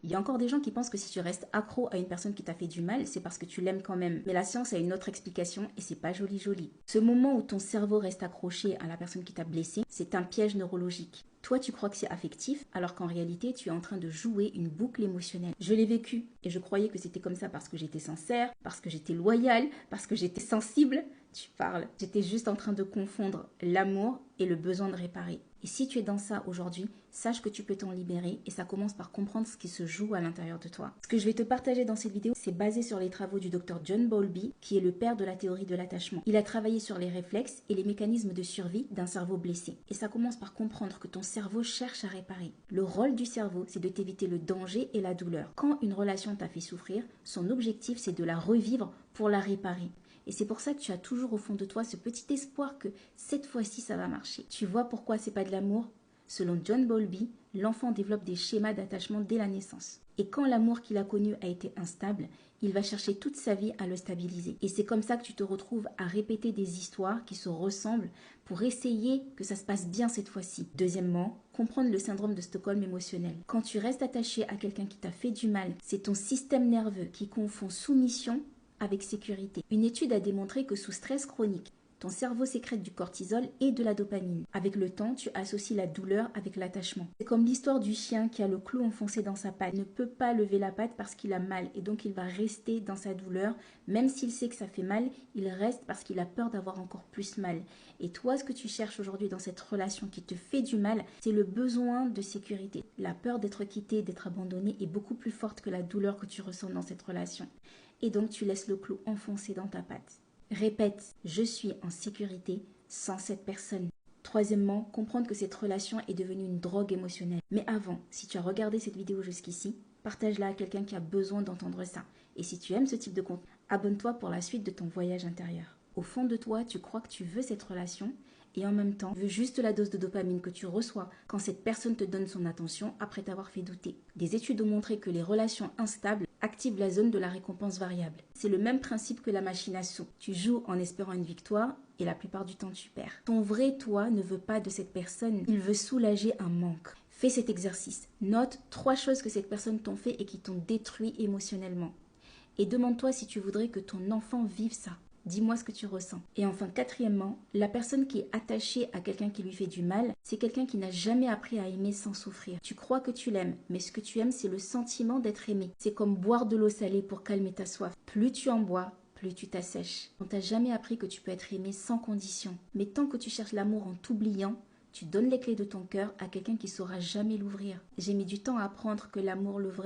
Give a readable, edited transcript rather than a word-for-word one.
Il y a encore des gens qui pensent que si tu restes accro à une personne qui t'a fait du mal, c'est parce que tu l'aimes quand même. Mais la science a une autre explication et c'est pas joli joli. Ce moment où ton cerveau reste accroché à la personne qui t'a blessé, c'est un piège neurologique. Toi, tu crois que c'est affectif, alors qu'en réalité, tu es en train de jouer une boucle émotionnelle. Je l'ai vécu et je croyais que c'était comme ça parce que j'étais sincère, parce que j'étais loyale, parce que j'étais sensible. Tu parles. J'étais juste en train de confondre l'amour et le besoin de réparer. Et si tu es dans ça aujourd'hui, sache que tu peux t'en libérer et ça commence par comprendre ce qui se joue à l'intérieur de toi. Ce que je vais te partager dans cette vidéo, c'est basé sur les travaux du docteur John Bowlby, qui est le père de la théorie de l'attachement. Il a travaillé sur les réflexes et les mécanismes de survie d'un cerveau blessé. Et ça commence par comprendre que ton cerveau cherche à réparer. Le rôle du cerveau, c'est de t'éviter le danger et la douleur. Quand une relation t'a fait souffrir, son objectif, c'est de la revivre pour la réparer. Et c'est pour ça que tu as toujours au fond de toi ce petit espoir que cette fois-ci ça va marcher. Tu vois pourquoi c'est pas de l'amour? Selon John Bowlby, l'enfant développe des schémas d'attachement dès la naissance. Et quand l'amour qu'il a connu a été instable, il va chercher toute sa vie à le stabiliser. Et c'est comme ça que tu te retrouves à répéter des histoires qui se ressemblent pour essayer que ça se passe bien cette fois-ci. Deuxièmement, comprendre le syndrome de Stockholm émotionnel. Quand tu restes attaché à quelqu'un qui t'a fait du mal, c'est ton système nerveux qui confond soumission avec sécurité. Une étude a démontré que sous stress chronique, ton cerveau sécrète du cortisol et de la dopamine. Avec le temps, tu associes la douleur avec l'attachement. C'est comme l'histoire du chien qui a le clou enfoncé dans sa patte. Il ne peut pas lever la patte parce qu'il a mal et donc il va rester dans sa douleur. Même s'il sait que ça fait mal, il reste parce qu'il a peur d'avoir encore plus mal. Et toi, ce que tu cherches aujourd'hui dans cette relation qui te fait du mal, c'est le besoin de sécurité. La peur d'être quitté, d'être abandonné est beaucoup plus forte que la douleur que tu ressens dans cette relation. Et donc tu laisses le clou enfoncé dans ta patte. Répète, je suis en sécurité sans cette personne. Troisièmement, comprendre que cette relation est devenue une drogue émotionnelle. Mais avant, si tu as regardé cette vidéo jusqu'ici, partage-la à quelqu'un qui a besoin d'entendre ça. Et si tu aimes ce type de contenu, abonne-toi pour la suite de ton voyage intérieur. Au fond de toi, tu crois que tu veux cette relation et en même temps, tu veux juste la dose de dopamine que tu reçois quand cette personne te donne son attention après t'avoir fait douter. Des études ont montré que les relations instables activent la zone de la récompense variable. C'est le même principe que la machine à sous. Tu joues en espérant une victoire et la plupart du temps tu perds. Ton vrai toi ne veut pas de cette personne, il veut soulager un manque. Fais cet exercice. Note 3 choses que cette personne t'ont fait et qui t'ont détruit émotionnellement. Et demande-toi si tu voudrais que ton enfant vive ça. Dis-moi ce que tu ressens. Et enfin, quatrièmement, la personne qui est attachée à quelqu'un qui lui fait du mal, c'est quelqu'un qui n'a jamais appris à aimer sans souffrir. Tu crois que tu l'aimes, mais ce que tu aimes, c'est le sentiment d'être aimé. C'est comme boire de l'eau salée pour calmer ta soif. Plus tu en bois, plus tu t'assèches. On t'a jamais appris que tu peux être aimé sans condition. Mais tant que tu cherches l'amour en t'oubliant, tu donnes les clés de ton cœur à quelqu'un qui saura jamais l'ouvrir. J'ai mis du temps à apprendre que l'amour l'ouvrait